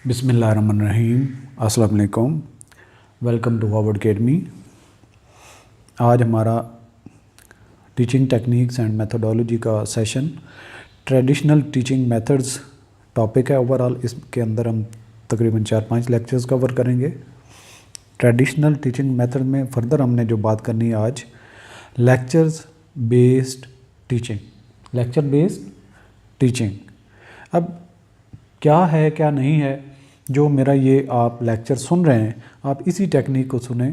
बिस्मिल्लाहिर्रहमानिर्रहीम। अस्सलाम वालेकुम। Welcome to Harvard academy. आज हमारा टीचिंग टेक्निक्स एंड मेथोडोलॉजी का session traditional teaching methods topic है। ओवरऑल इसके अंदर हम तकरीबन 4-5 लेक्चर्स कवर करेंगे। ट्रेडिशनल टीचिंग मेथड में फर्दर हमने जो बात करनी है आज लेक्चर बेस्ड टीचिंग। अब क्या है क्या नहीं है जो मेरा ये आप लेक्चर सुन रहे हैं, आप इसी टेक्निक को सुने।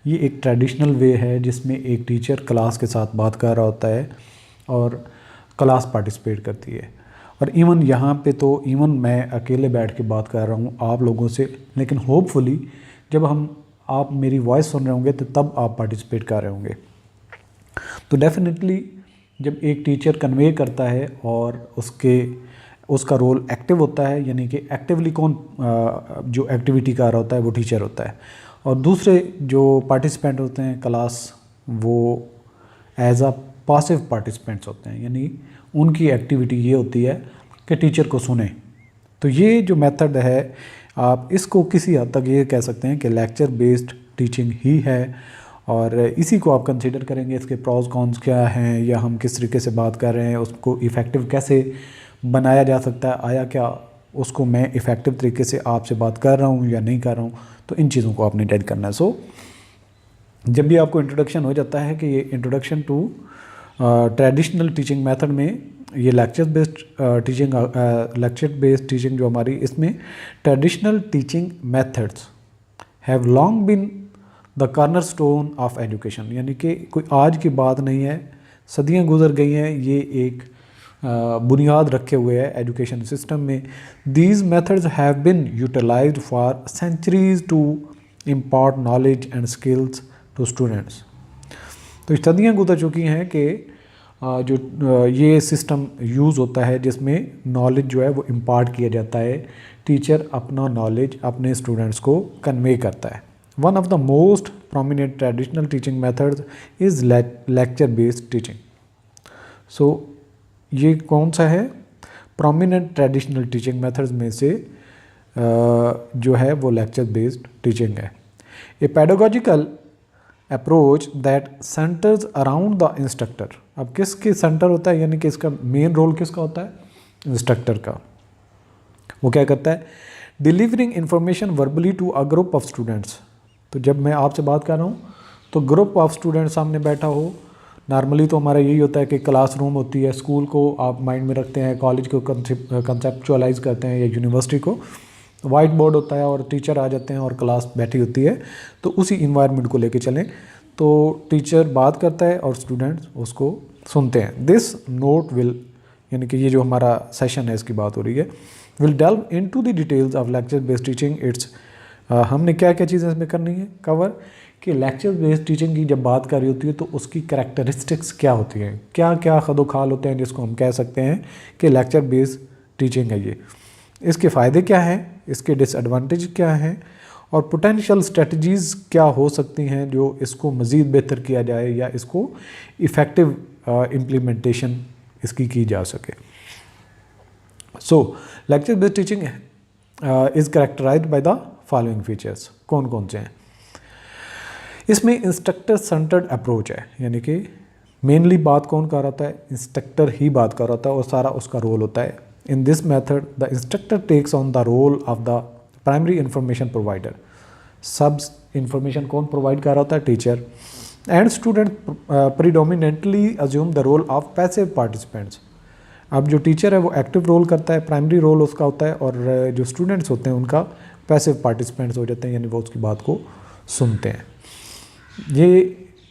ये एक ट्रेडिशनल वे है जिसमें एक टीचर क्लास के साथ बात कर रहा होता है और क्लास पार्टिसिपेट करती है। और इवन यहाँ पे तो इवन मैं अकेले बैठ के बात कर रहा हूँ आप लोगों से, लेकिन होपफुली जब आप मेरी वॉइस सुन रहे होंगे तो तब आप पार्टिसिपेट कर रहे होंगे। तो डेफिनेटली जब एक टीचर कन्वे करता है और उसका रोल एक्टिव होता है, यानी कि एक्टिवली कौन जो एक्टिविटी कर रहा होता है वो टीचर होता है, और दूसरे जो पार्टिसिपेंट होते हैं क्लास वो एज अ पासिव पार्टिसिपेंट्स होते हैं, यानी उनकी एक्टिविटी ये होती है कि टीचर को सुने। तो ये जो मेथड है आप इसको किसी हद तक ये कह सकते हैं कि लेक्चर बेस्ड टीचिंग ही है, और इसी को आप कंसीडर करेंगे। इसके प्रॉज कॉन्स क्या हैं या हम किस तरीके से बात कर रहे हैं, उसको इफ़ेक्टिव कैसे बनाया जा सकता है, आया क्या उसको मैं इफ़ेक्टिव तरीके से आपसे बात कर रहा हूँ या नहीं कर रहा हूँ, तो इन चीज़ों को आपने डेड करना है। सो जब भी आपको इंट्रोडक्शन हो जाता है कि ये introduction to traditional teaching method में ये लेक्चर बेस्ड टीचिंग जो हमारी, इसमें traditional teaching methods have long been the cornerstone of education, यानी कि कोई आज की बात नहीं है, सदियाँ गुजर गई हैं, ये एक बुनियाद रखे हुए है एजुकेशन सिस्टम में। These methods have been utilized for centuries to impart knowledge and skills to students. तो सदियाँ गुजर चुकी हैं कि जो ये सिस्टम यूज़ होता है जिसमें नॉलेज जो है वो इम्पार्ट किया जाता है, टीचर अपना नॉलेज अपने स्टूडेंट्स को कन्वे करता है। One of the most prominent traditional teaching methods is lecture based teaching. So ये कौन सा है प्रोमिनेंट ट्रेडिशनल टीचिंग मेथड्स में से जो है वो लेक्चर बेस्ड टीचिंग है। A pedagogical approach that centres around the instructor. अब किसके सेंटर होता है, यानी कि इसका मेन रोल किसका होता है, इंस्ट्रक्टर का। वो क्या करता है, delivering information verbally to a group of students. तो जब मैं आपसे बात कर रहा हूँ तो ग्रुप ऑफ स्टूडेंट्स सामने बैठा हो, नॉर्मली तो हमारा यही होता है कि क्लासरूम होती है, स्कूल को आप माइंड में रखते हैं, कॉलेज को कंसेप्चुअलाइज करते हैं या यूनिवर्सिटी को, वाइट बोर्ड होता है और टीचर आ जाते हैं और क्लास बैठी होती है। तो उसी इन्वायरमेंट को लेके चलें तो टीचर बात करता है और स्टूडेंट्स उसको सुनते हैं। दिस नोट विल, यानी कि ये जो हमारा सेशन है इसकी बात हो रही है, will delve into the details of lecture based teaching. हमने क्या क्या चीज़ें इसमें करनी है कवर, कि लेक्चर बेस्ड टीचिंग की जब बात कर रही होती है तो उसकी करैक्टरिस्टिक्स क्या होती हैं, क्या क्या खदोखाल होते हैं जिसको हम कह सकते हैं कि लेक्चर बेस्ड टीचिंग है ये, इसके फ़ायदे क्या हैं, इसके डिसएडवांटेज क्या हैं, और पोटेंशियल स्ट्रेटजीज़ क्या हो सकती हैं जो इसको मज़ीद बेहतर किया जाए या इसको इफ़ेक्टिव इम्प्लीमेंटेशन इसकी की जा सके। So lecture based teaching is characterized by the following features. कौन कौन से हैं इसमें? इंस्ट्रक्टर सेंटर्ड अप्रोच है, यानी कि मेनली बात कौन कर रहा होता है, इंस्ट्रक्टर ही बात कर रहा होता है और सारा उसका रोल होता है। In this method the instructor takes on the role of the primary information provider. सब इंफॉर्मेशन कौन प्रोवाइड कर रहा होता है, teacher. And student predominantly assume the role of passive participants. अब जो टीचर है वो एक्टिव रोल करता है, प्राइमरी रोल उसका होता है, और जो स्टूडेंट्स होते हैं उनका पैसिव पार्टिसिपेंट्स हो जाते हैं, यानी वो उसकी बात को सुनते हैं। ये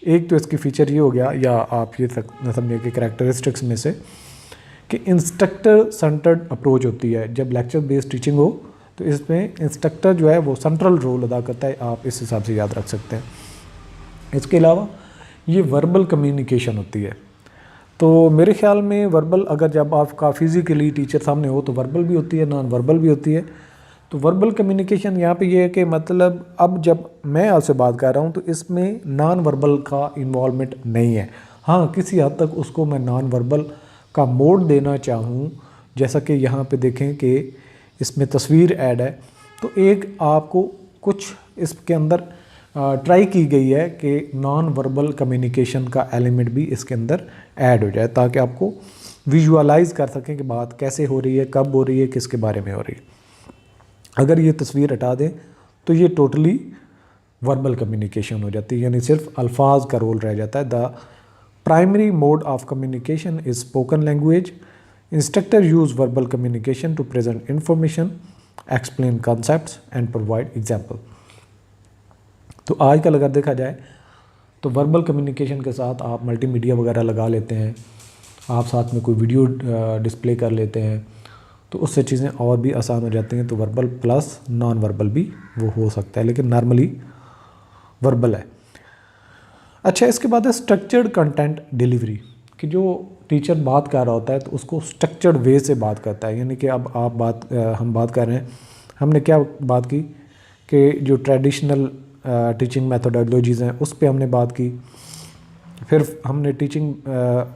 एक तो इसकी फ़ीचर ये हो गया, या आप ये समझिए कि करैक्टरिस्टिक्स में से, कि इंस्ट्रक्टर सेंटर्ड अप्रोच होती है। जब लेक्चर बेस्ड टीचिंग हो तो इसमें इंस्ट्रक्टर जो है वो सेंट्रल रोल अदा करता है, आप इस हिसाब से याद रख सकते हैं। इसके अलावा ये वर्बल कम्युनिकेशन होती है। तो मेरे ख्याल में वर्बल, अगर जब आपका फिज़िकली टीचर सामने हो तो वर्बल भी होती है, नॉन वर्बल भी होती है। तो वर्बल कम्युनिकेशन यहाँ पे ये है कि मतलब अब जब मैं आपसे बात कर रहा हूँ तो इसमें नॉन वर्बल का इन्वॉल्वमेंट नहीं है। हाँ, किसी हद तक उसको मैं नॉन वर्बल का मोड देना चाहूँ, जैसा कि यहाँ पे देखें कि इसमें तस्वीर ऐड है तो एक आपको कुछ इसके अंदर ट्राई की गई है कि नॉन वर्बल कम्युनिकेशन का एलिमेंट भी इसके अंदर ऐड हो जाए, ताकि आपको विजुअलाइज कर सकें कि बात कैसे हो रही है, कब हो रही है, किसके बारे में हो रही है। अगर ये तस्वीर हटा दें तो ये टोटली वर्बल कम्युनिकेशन हो जाती है, यानी सिर्फ अल्फाज का रोल रह जाता है। The primary mode of communication is spoken language. Instructor use verbal communication to present information, explain concepts and provide example. तो आजकल अगर देखा जाए तो वर्बल कम्युनिकेशन के साथ आप मल्टीमीडिया वगैरह लगा लेते हैं, आप साथ में कोई वीडियो डिस्प्ले कर लेते हैं, तो उससे चीज़ें और भी आसान हो जाती हैं। तो वर्बल प्लस नॉन वर्बल भी वो हो सकता है, लेकिन नॉर्मली वर्बल है। अच्छा, इसके बाद है स्ट्रक्चर्ड कंटेंट डिलीवरी, कि जो टीचर बात कर रहा होता है तो उसको स्ट्रक्चर्ड वे से बात करता है। यानी कि अब हम बात कर रहे हैं, हमने क्या बात की कि जो ट्रेडिशनल टीचिंग मेथोडोलॉजीज़ हैं उस पे हमने बात की, फिर हमने टीचिंग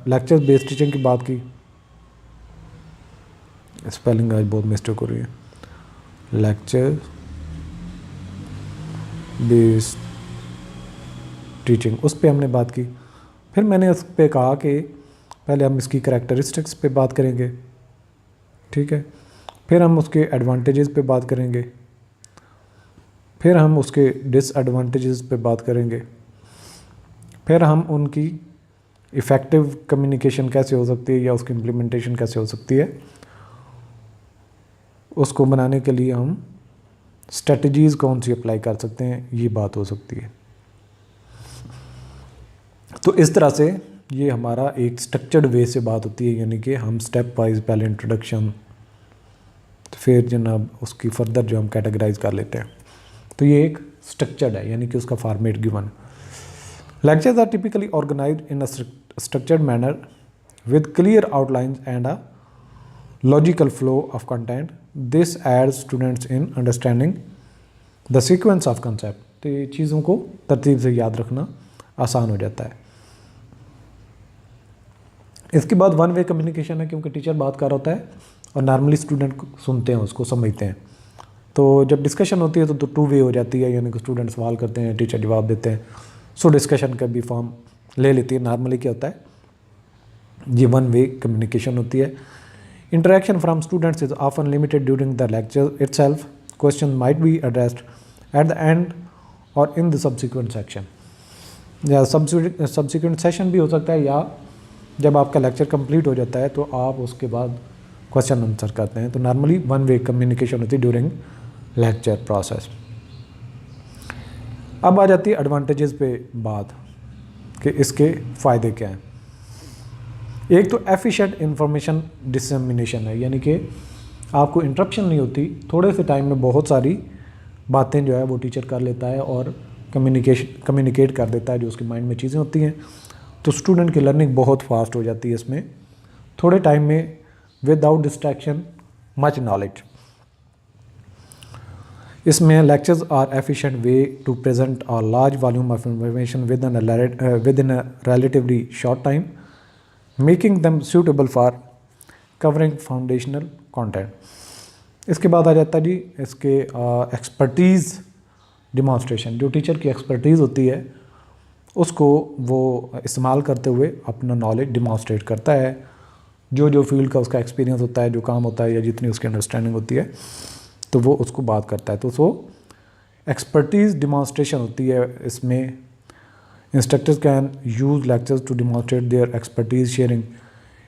लेक्चर बेस्ड टीचिंग की बात की। स्पेलिंग आज बहुत मिस्टेक हो रही है, लेक्चर बेस्ड टीचिंग, उस पे हमने बात की। फिर मैंने उस पे कहा कि पहले हम इसकी करैक्टरिस्टिक्स पे बात करेंगे, ठीक है, फिर हम उसके एडवांटेजेस पे बात करेंगे, फिर हम उसके डिसएडवांटेजेस पे बात करेंगे, फिर हम उनकी इफ़ेक्टिव कम्युनिकेशन कैसे हो सकती है या उसकी इम्प्लीमेंटेशन कैसे हो सकती है, उसको बनाने के लिए हम स्ट्रेटजीज़ कौन सी अप्लाई कर सकते हैं, ये बात हो सकती है। तो इस तरह से ये हमारा एक स्ट्रक्चर्ड वे से बात होती है, यानी कि हम स्टेप वाइज पहले इंट्रोडक्शन, तो फिर जनाब उसकी फर्दर जो हम कैटेगराइज कर लेते हैं। तो ये एक स्ट्रक्चर्ड है, यानी कि उसका format given. Lectures are typically organized in a structured manner with clear outlines and a logical flow of content. This aids students in understanding the sequence of concept. तो ये चीज़ों को तरतीब से याद रखना आसान हो जाता है। इसके बाद वन वे कम्युनिकेशन है, क्योंकि टीचर बात कर रहा होता है और नॉर्मली स्टूडेंट सुनते हैं, उसको समझते हैं। तो जब डिस्कशन होती है तो टू वे हो जाती है, यानी कि स्टूडेंट सवाल करते हैं, टीचर जवाब देते हैं, सो डिस्कशन का भी फॉर्म ले लेती है। नॉर्मली क्या होता है, ये वन वे कम्युनिकेशन होती है। Interaction from students is often limited during the lecture itself. Question might be addressed at the end और इन द सब्सिक्वेंट सेक्शन, या सब्सिक्वेंट सेशन भी हो सकता है, या जब आपका लेक्चर कंप्लीट हो जाता है तो आप उसके बाद क्वेश्चन आंसर करते हैं। तो नॉर्मली वन वे कम्युनिकेशन होती है ड्यूरिंग लेक्चर प्रोसेस। अब आ जाती है एडवांटेजेस पे बात कि इसके फ़ायदे क्या हैं। एक तो एफिशिएंट इंफॉर्मेशन डिसमिनेशन है, यानी कि आपको इंटरप्शन नहीं होती, थोड़े से टाइम में बहुत सारी बातें जो है वो टीचर कर लेता है और कम्युनिकेट कर देता है जो उसके माइंड में चीज़ें होती हैं। तो स्टूडेंट की लर्निंग बहुत फास्ट हो जाती है इसमें, थोड़े टाइम में, विदाउट डिस्ट्रैक्शन, मच नॉलेज। इसमें lectures are efficient way to present a large volume of information within a relatively short time, making them suitable for covering foundational content. इसके बाद आ जाता है जी इसके एक्सपर्टीज़ डिमॉन्स्ट्रेशन। जो टीचर की एक्सपर्टीज़ होती है उसको वो इस्तेमाल करते हुए अपना नॉलेज डिमॉन्स्ट्रेट करता है। जो जो फील्ड का उसका एक्सपीरियंस होता है, जो काम होता है, या जितनी उसकी अंडरस्टैंडिंग होती है, तो वो उसको बात करता है। तो सो एक्सपर्टीज़ डिमॉन्स्ट्रेशन होती है इसमें। Instructors can use lectures to demonstrate their expertise, sharing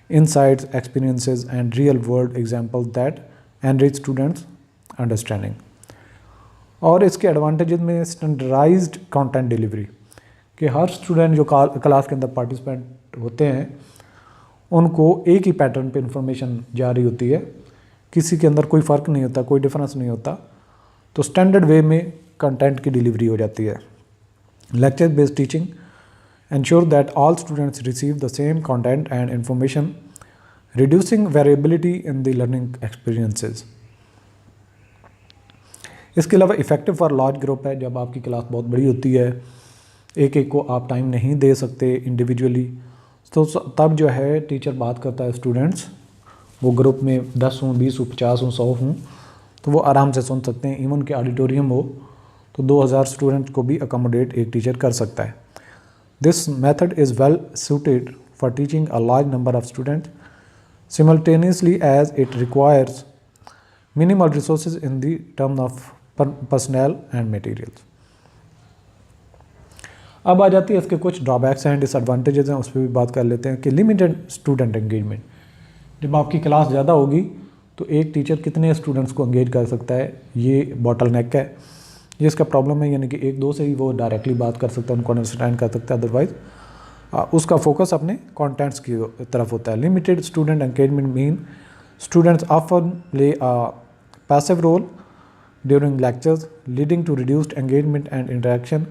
insights, experiences and real world examples that enrich students understanding। और इसके एडवांटेजेस में स्टैंडर्डाइज्ड कंटेंट डिलीवरी, कि हर स्टूडेंट जो क्लास के अंदर पार्टिसिपेंट होते हैं उनको एक ही पैटर्न पे इंफॉर्मेशन जा रही होती है, किसी के अंदर कोई फ़र्क नहीं होता, कोई डिफरेंस नहीं होता। तो स्टैंडर्ड वे में कंटेंट की डिलीवरी हो जाती है। Lecture based teaching ensure that all students receive the same content and information, reducing variability in the learning experiences। इसके अलावा इफ़ेक्टिव फॉर लार्ज ग्रुप है, जब आपकी क्लास बहुत बड़ी होती है, एक एक को आप टाइम नहीं दे सकते इंडिविजुअली, तो तब जो है टीचर बात करता है स्टूडेंट्स, वो ग्रुप में 10 हों, 20 हों, 50 हों, 100 हों, तो वो आराम से सुन सकते हैं। इवन के ऑडिटोरियम हो तो 2000 स्टूडेंट को भी अकोमोडेट एक टीचर कर सकता है। This method is well suited for teaching a large number of student simultaneously as it requires minimal resources in the term of personnel and materials। अब आ जाती है इसके कुछ ड्रॉबैक्स हैं, डिसएडवांटेजेस हैं, उस पर भी बात कर लेते हैं कि लिमिटेड स्टूडेंट एंगेजमेंट। जब आपकी क्लास ज़्यादा होगी तो एक टीचर कितने स्टूडेंट्स को एंगेज कर सकता है, ये बॉटल नेक है, ये इसका प्रॉब्लम है। यानी कि एक दो से ही वो डायरेक्टली बात कर सकता है, उनको अंडरस्टैंड कर सकता है, अदरवाइज उसका फोकस अपने कंटेंट्स की तरफ होता है। Limited student engagement mean students often play a passive role during lectures leading to reduced engagement and interaction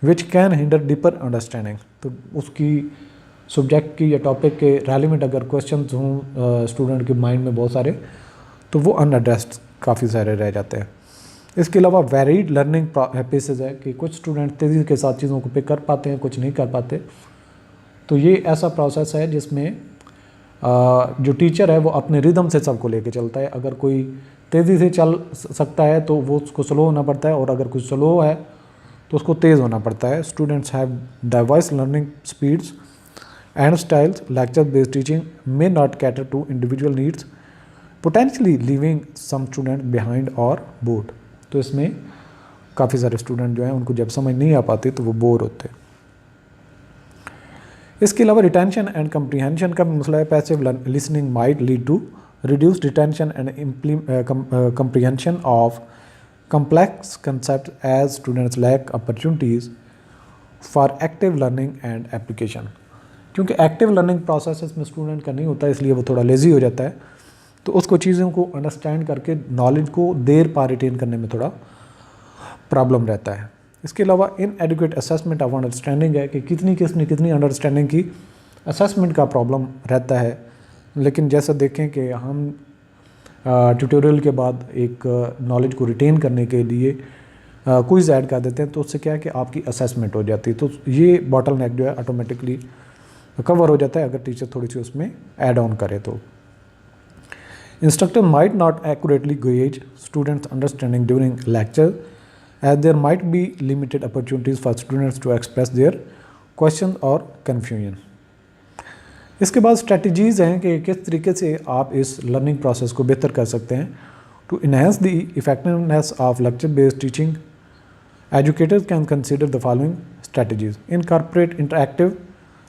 which can hinder deeper understanding. तो उसकी सब्जेक्ट की या टॉपिक के रेलिवेंट अगर क्वेश्चन हों स्टूडेंट के माइंड में बहुत सारे, तो वो अनएड्रेस्ड काफ़ी सारे रह जाते हैं। इसके अलावा वेरीड लर्निंग पेसेस है कि कुछ स्टूडेंट तेज़ी के साथ चीज़ों को पिक कर पाते हैं, कुछ नहीं कर पाते। तो ये ऐसा प्रोसेस है जिसमें जो टीचर है वो अपने रिदम से सबको लेके चलता है। अगर कोई तेज़ी से चल सकता है तो वो उसको स्लो होना पड़ता है, और अगर कोई स्लो है तो उसको तेज़ होना पड़ता है। Students have diverse learning speeds and styles. Lecture based teaching may not cater to individual needs potentially leaving some student behind or bored. तो इसमें काफ़ी सारे स्टूडेंट जो हैं उनको जब समझ नहीं आ पाती तो वो बोर होते हैं। इसके अलावा रिटेंशन एंड कम्प्रीहेंशन का मसला है। Passive listening might lead to reduced retention and comprehension of complex concepts as students lack opportunities for active learning and application। क्योंकि एक्टिव लर्निंग प्रोसेस में स्टूडेंट का नहीं होता है, इसलिए वो थोड़ा लेज़ी हो जाता है, तो उसको चीज़ों को अंडरस्टैंड करके नॉलेज को देर पा रिटेन करने में थोड़ा प्रॉब्लम रहता है। इसके अलावा इनएडिक्वेट असेसमेंट ऑफ अंडरस्टैंडिंग है कि कितनी अंडरस्टैंडिंग की असेसमेंट का प्रॉब्लम रहता है। लेकिन जैसा देखें कि हम ट्यूटोरियल के बाद एक नॉलेज को रिटेन करने के लिए क्विज़ ऐड कर देते हैं, तो उससे क्या है कि आपकी असेसमेंट हो जाती है। तो ये बॉटल नेक जो है ऑटोमेटिकली कवर हो जाता है अगर टीचर थोड़ी सी उसमें ऐड ऑन करे तो। Instructor might not accurately gauge students understanding during lecture as there might be limited opportunities for students to express their question or confusion. इसके बाद स्ट्रेटजीज़ हैं कि किस तरीके से आप इस लर्निंग प्रोसेस को बेहतर कर सकते हैं। To enhance the effectiveness of lecture based teaching educators can consider the following strategies. Incorporate interactive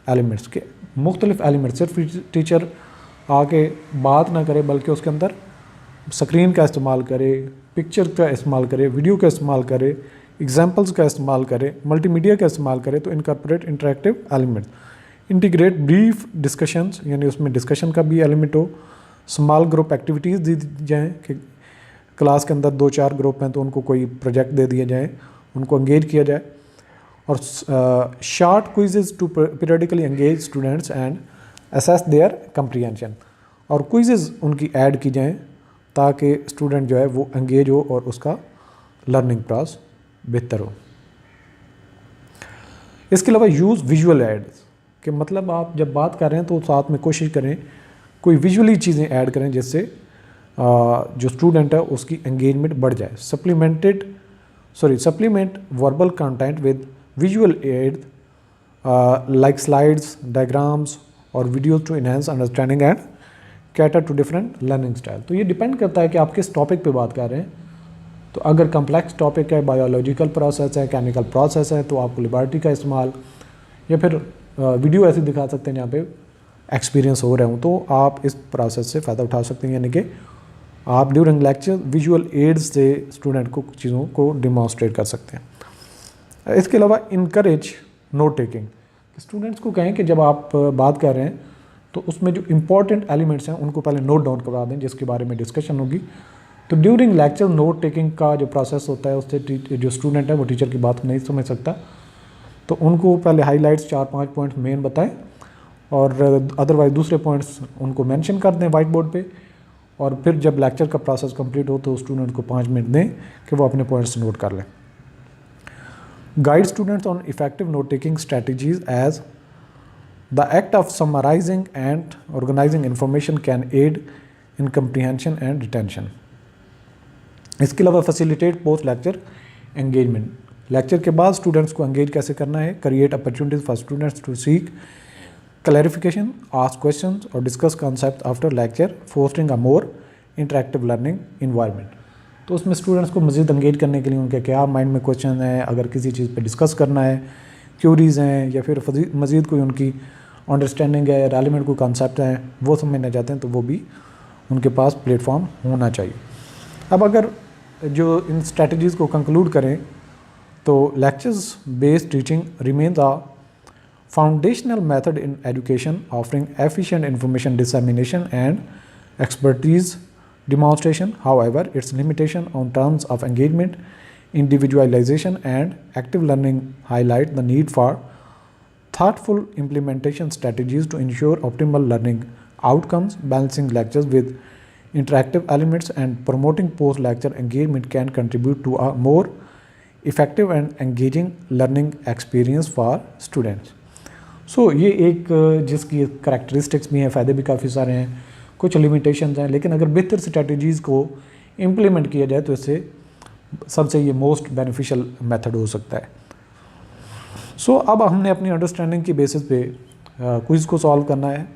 elements के मुख्तलिफ एलिमेंट, सिर्फ टीचर आके बात ना करे बल्कि उसके अंदर स्क्रीन का इस्तेमाल करे, पिक्चर का इस्तेमाल करे, वीडियो का इस्तेमाल करे, एग्जाम्पल्स का इस्तेमाल करे, मल्टीमीडिया का इस्तेमाल करे। तो incorporate interactive elements. Integrate brief discussions, यानी उसमें डिस्कशन का भी एलिमेंट हो। स्मॉल ग्रुप एक्टिविटीज़ दी जाएँ कि क्लास के अंदर 2-4 ग्रुप हैं तो उनको कोई प्रोजेक्ट दे दिया जाए, उनको एंगेज किया जाए। और short quizzes to periodically engage students and assess their comprehension. और क्विजेज उनकी ऐड की जाएँ ताकि स्टूडेंट जो है वो एंगेज हो और उसका लर्निंग प्रोसेस बेहतर हो। इसके अलावा यूज़ विजुअल एड्स कि मतलब आप जब बात कर रहे हैं तो साथ में कोशिश करें कोई विजुअली चीज़ें ऐड करें जिससे जो स्टूडेंट है उसकी एंगेजमेंट बढ़ जाए। Supplement verbal content with visual aid like slides, diagrams और videos to enhance understanding and cater to different learning style. तो ये डिपेंड करता है कि आप किस टॉपिक पे बात कर रहे हैं। तो अगर कम्प्लेक्स टॉपिक है, बायोलॉजिकल प्रोसेस है, केमिकल प्रोसेस है, तो आपको लेबॉरेटरी का इस्तेमाल या फिर वीडियो ऐसे दिखा सकते हैं जहाँ पे एक्सपीरियंस हो रहे हो, तो आप इस प्रोसेस से फ़ायदा उठा सकते हैं। यानी कि आप ड्यूरिंग लेक्चर विजुअल एड्स से स्टूडेंट को चीज़ों को डिमॉन्स्ट्रेट कर सकते हैं। इसके अलावा इनकरेज नोट टेकिंग, स्टूडेंट्स को कहें कि जब आप बात कर रहे हैं तो उसमें जो इम्पॉर्टेंट एलिमेंट्स हैं उनको पहले नोट डाउन करवा दें जिसके बारे में डिस्कशन होगी। तो ड्यूरिंग लेक्चर नोट टेकिंग का जो प्रोसेस होता है उससे जो स्टूडेंट है वो टीचर की बात नहीं समझ सकता, तो उनको पहले हाईलाइट्स 4-5 पॉइंट्स मेन बताएं और अदरवाइज दूसरे पॉइंट्स उनको मेंशन कर दें वाइट बोर्ड पे। और फिर जब लेक्चर का प्रोसेस कंप्लीट हो तो स्टूडेंट को 5 मिनट दें कि वो अपने पॉइंट्स नोट कर लें। Guide students on effective note taking strategies as the act of summarising and organising information can aid in comprehension and retention. इसके अलावा facilitate post lecture engagement, lecture के बाद स्टूडेंट्स को एंगेज कैसे करना है, create opportunities for students to seek clarification, ask questions और discuss concept after lecture, fostering a more interactive learning environment. तो उसमें स्टूडेंट्स को मज़ीद एंगेज करने के लिए उनके क्या माइंड में क्वेश्चन है, अगर किसी चीज़ पे डिस्कस करना है, क्यूरीज़ हैं, या फिर मज़ीद कोई उनकी अंडरस्टैंडिंग है, रेलिवेंट कोई कॉन्सेप्ट है वो समझना चाहते हैं, तो वो भी उनके पास प्लेटफॉर्म होना चाहिए। अब अगर जो इन स्ट्रेटजीज़ को कंक्लूड करें तो lectures based teaching remain the foundational method in education, offering efficient information dissemination and expertise demonstration. However, its limitation on terms of engagement, individualization and active learning highlight the need for thoughtful implementation strategies to ensure optimal learning outcomes. Balancing lectures with interactive elements and promoting post-lecture engagement can contribute to a more effective and engaging learning experience for students. ये एक जिसकी characteristics भी हैं, फ़ायदे भी काफ़ी सारे हैं, कुछ लिमिटेशंस हैं, लेकिन अगर बेहतर स्ट्रैटेजीज़ को इम्प्लीमेंट किया जाए तो इससे सबसे ये मोस्ट बेनिफिशियल मेथड हो सकता है। अब हमने अपनी अंडरस्टैंडिंग की बेसिस पे क्विज़ को सॉल्व करना है।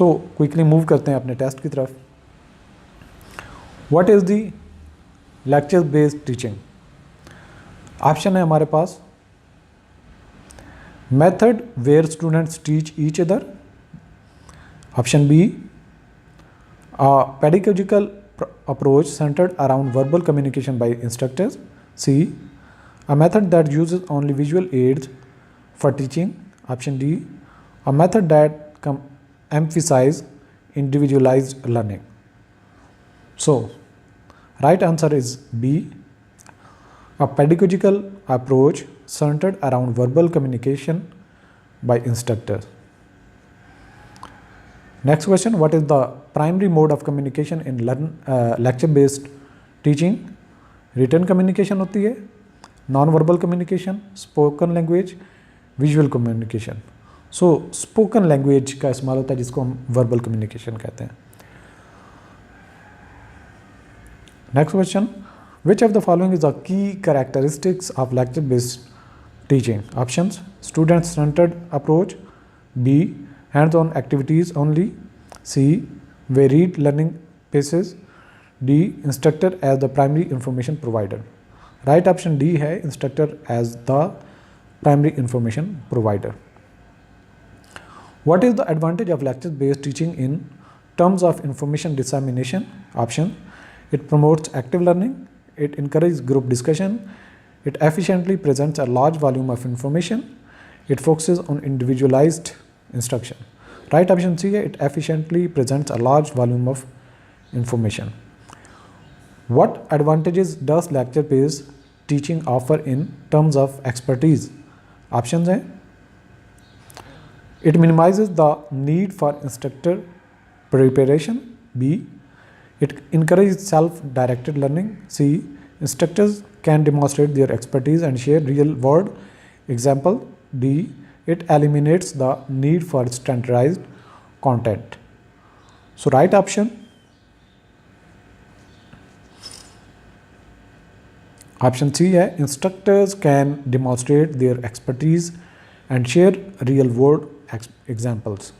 क्विकली मूव करते हैं अपने टेस्ट की तरफ। What is the lecture based teaching? Option है हमारे पास method where students teach each other, option B a pedagogical approach centered around verbal communication by instructors, C a method that uses only visual aids for teaching, option D a method that emphasize individualized learning. Right answer is B, a pedagogical approach centered around verbal communication by instructors. Next question, what is the primary mode of communication in lecture based teaching? Written communication होती है, non-verbal communication, spoken language, visual communication. Spoken language का इस्तेमाल होता है जिसको हम verbal communication कहते हैं। Next question, which of the following is the key characteristics of lecture based teaching? Options, student centered approach, B hands-on activities only, C varied learning paces, D instructor as the primary information provider. Right option D है instructor as the primary information provider. What is the advantage of lecture based teaching in terms of information dissemination? Option, it promotes active learning, it encourages group discussion, it efficiently presents a large volume of information, it focuses on individualized instruction. Right option C है, it efficiently presents a large volume of information. What advantages does lecture based teaching offer in terms of expertise? Options हैं, it minimizes the need for instructor preparation, B it encourages self-directed learning, C instructors can demonstrate their expertise and share real-world example, D it eliminates the need for standardized content. Right option option C है, instructors can demonstrate their expertise and share real-world examples.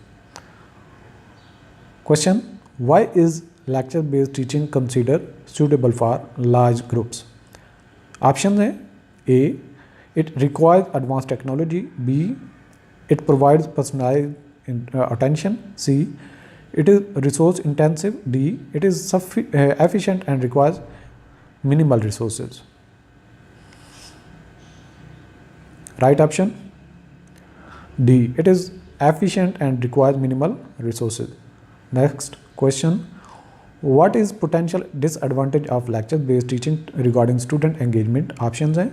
Question, why is lecture based teaching considered suitable for large groups? Options है, A it requires advanced technology, B it provides personalized attention, C it is resource intensive, D it is efficient and requires minimal resources. Right option D it is efficient and requires minimal resources. Next question, what is potential disadvantage of lecture based teaching regarding student engagement? Options हैं,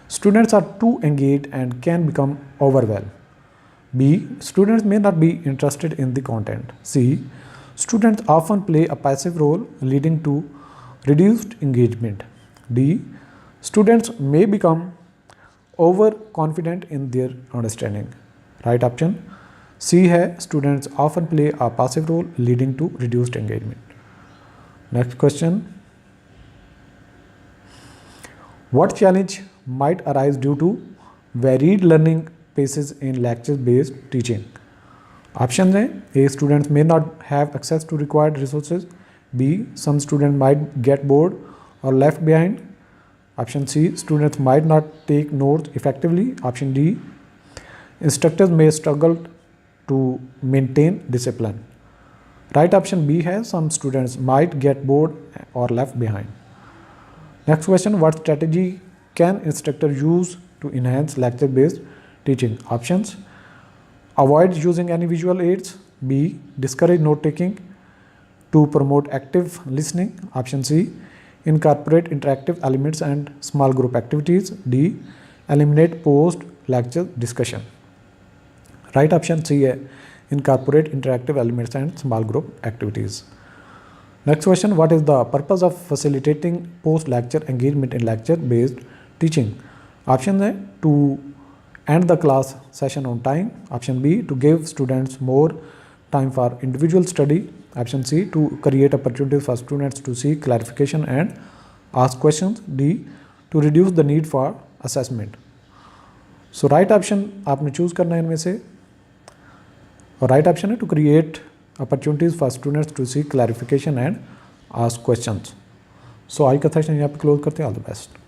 students are too engaged and can become overwhelmed, B students may not be interested in the content, C students often play a passive role leading to reduced engagement, D students may become overconfident in their understanding. Right option C है, students often play a passive role leading to reduced engagement. Next question, What challenge might arise due to varied learning paces in lecture based teaching? Options हैं, A, students may not have access to required resources. B, some students might get bored or left behind. Option C, students might not take notes effectively. Option D, instructors may struggle to maintain discipline. Right option B है, some students might get bored or left behind. Next question, what strategy can instructor use to enhance lecture based teaching? Options, avoid using any visual aids. B, discourage note taking to promote active listening. Option C, incorporate interactive elements and small group activities. D, eliminate post lecture discussion. Right option C है, incorporate interactive elements and small group activities. Next question, what is the purpose of facilitating post lecture engagement in lecture based teaching? Option है, to end the class session on time. Option B, to give students more time for individual study. Option C, to create opportunities for students to seek clarification and ask questions. D, to reduce the need for assessment. So right option आपने choose करना है इनमें से, और right option है to create opportunities for students to seek clarification and ask questions. So आज का session यहाँ पे क्लोज करते हैं. All the best.